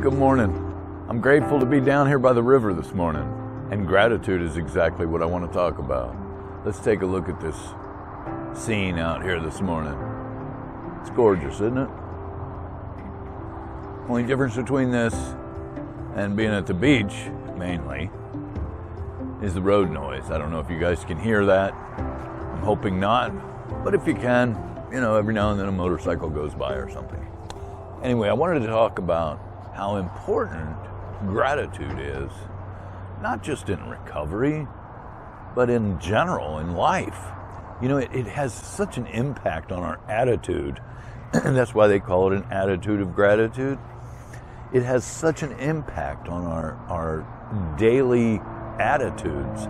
good morning. I'm grateful to be down here by the river this morning, and gratitude is exactly what I want to talk about. Let's take a look at this scene out here this morning. It's gorgeous, isn't it? Only difference between this and being at the beach, mainly, is the road noise. I don't know if you guys can hear that. I'm hoping not, but if you can, every now and then a motorcycle goes by or something. Anyway, I wanted to talk about how important gratitude is, not just in recovery, but in general, in life. It has such an impact on our attitude, and that's why they call it an attitude of gratitude. It has such an impact on our daily attitudes.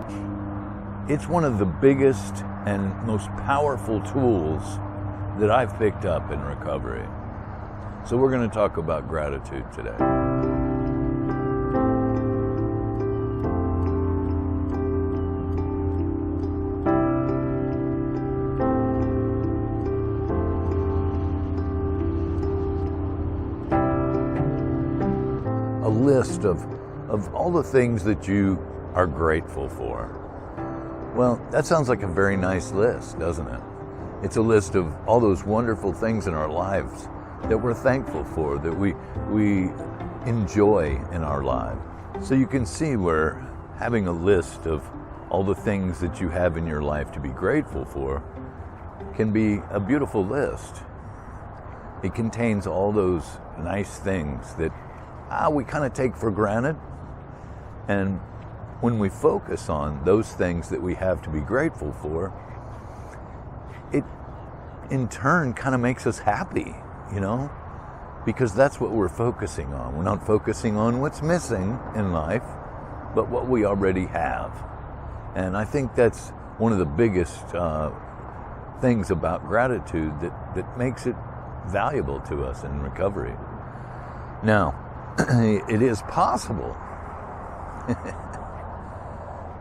It's one of the biggest and most powerful tools that I've picked up in recovery. So we're going to talk about gratitude today. A list of all the things that you are grateful for. Well, that sounds like a very nice list, doesn't it? It's a list of all those wonderful things in our lives that we're thankful for, that we enjoy in our lives. So you can see where having a list of all the things that you have in your life to be grateful for can be a beautiful list. It contains all those nice things that we kind of take for granted. And when we focus on those things that we have to be grateful for, it in turn kind of makes us happy, because that's what we're focusing on. We're not focusing on what's missing in life, but what we already have. And I think that's one of the biggest things about gratitude that makes it valuable to us in recovery. Now, it is possible.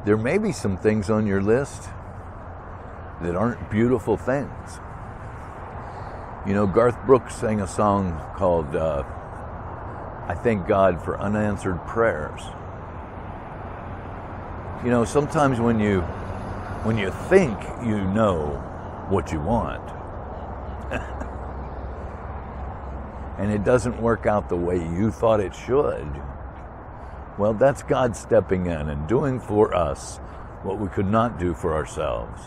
There may be some things on your list that aren't beautiful things. Garth Brooks sang a song called I Thank God for Unanswered Prayers. Sometimes when you think you know what you want and it doesn't work out the way you thought it should, well, that's God stepping in and doing for us what we could not do for ourselves.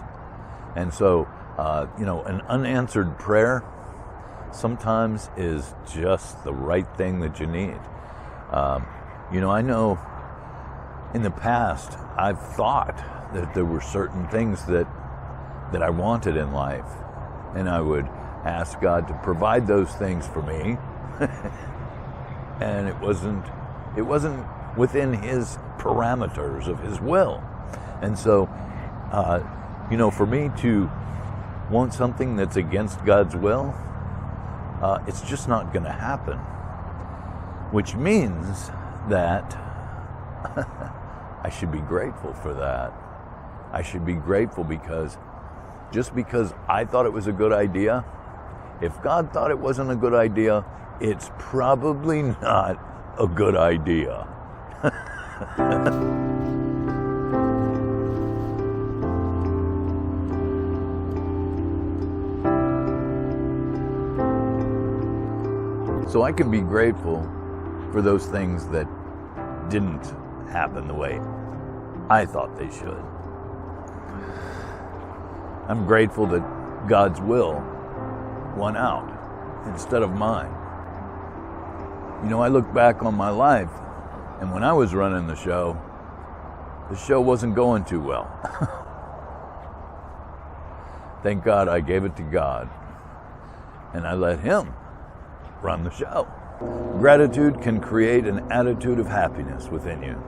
And so, an unanswered prayer sometimes is just the right thing that you need. I know in the past I've thought that there were certain things that I wanted in life, and I would ask God to provide those things for me, and it wasn't within His parameters of His will. And so, for me to want something that's against God's will, it's just not going to happen. Which means that I should be grateful for that. I should be grateful because just because I thought it was a good idea, if God thought it wasn't a good idea, it's probably not a good idea. So I can be grateful for those things that didn't happen the way I thought they should. I'm grateful that God's will won out instead of mine. I look back on my life, and when I was running the show wasn't going too well. Thank God I gave it to God, and I let Him run the show. Gratitude can create an attitude of happiness within you.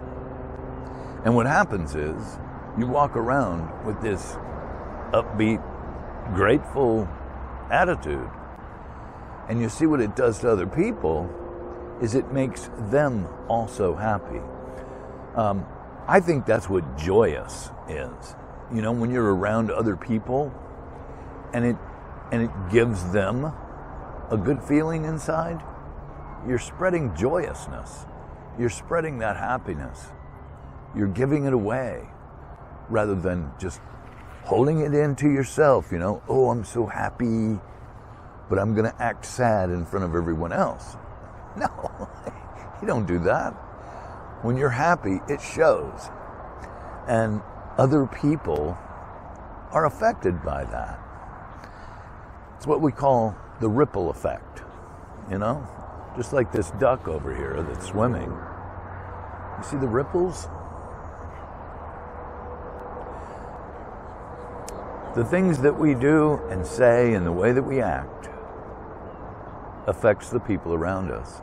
And what happens is you walk around with this upbeat, grateful attitude. And you see what it does to other people is it makes them also happy. I think that's what joyous is. When you're around other people and it gives them a good feeling inside, you're spreading joyousness. You're spreading that happiness. You're giving it away rather than just holding it into yourself, you know. Oh, I'm so happy, but I'm going to act sad in front of everyone else. No, you don't do that. When you're happy, it shows. And other people are affected by that. It's what we call the ripple effect, you know? Just like this duck over here that's swimming. You see the ripples? The things that we do and say and the way that we act affects the people around us.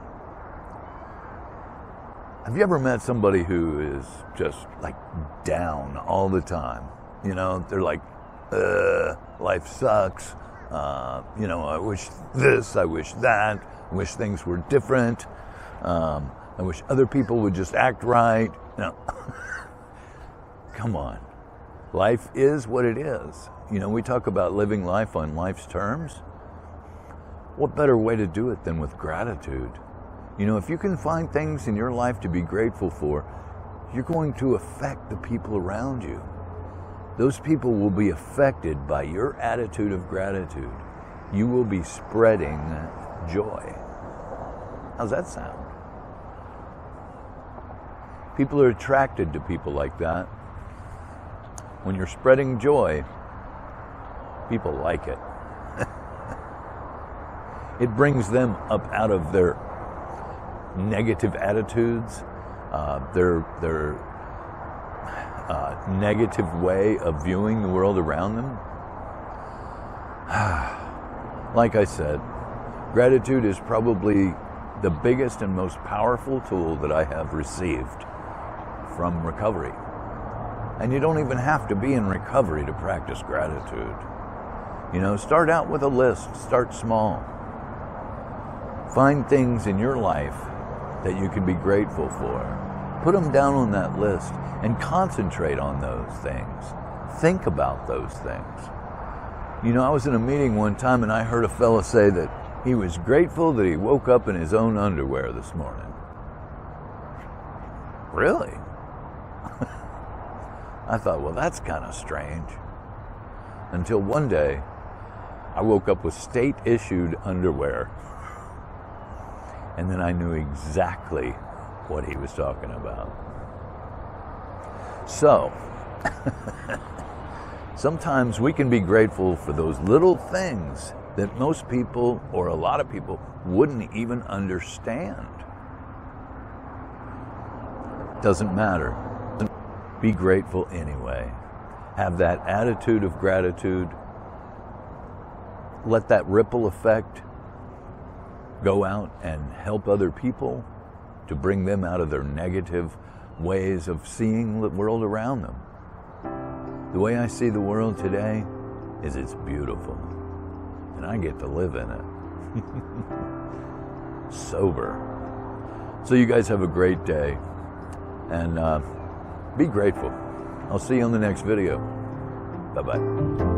Have you ever met somebody who is just like down all the time? You know, they're like, life sucks. You know, I wish this, I wish that, I wish things were different. I wish other people would just act right. You know, come on. Life is what it is. You know, we talk about living life on life's terms. What better way to do it than with gratitude? You know, if you can find things in your life to be grateful for, you're going to affect the people around you. Those people will be affected by your attitude of gratitude. You will be spreading joy. How's that sound? People are attracted to people like that. When you're spreading joy, people like it. It brings them up out of their negative attitudes, their negative way of viewing the world around them. Like I said, gratitude is probably the biggest and most powerful tool that I have received from recovery. And you don't even have to be in recovery to practice gratitude. You know, start out with a list, start small. Find things in your life that you can be grateful for. Put them down on that list and concentrate on those things. Think about those things. You know, I was in a meeting one time and I heard a fella say that he was grateful that he woke up in his own underwear this morning. Really? I thought, well, that's kind of strange. Until one day, I woke up with state-issued underwear. And then I knew exactly what he was talking about. So, sometimes we can be grateful for those little things that most people, or a lot of people, wouldn't even understand. Doesn't matter. Be grateful anyway. Have that attitude of gratitude. Let that ripple effect go out and help other people to bring them out of their negative ways of seeing the world around them. The way I see the world today is it's beautiful, and I get to live in it. Sober. So you guys have a great day, and be grateful. I'll see you on the next video. Bye-bye.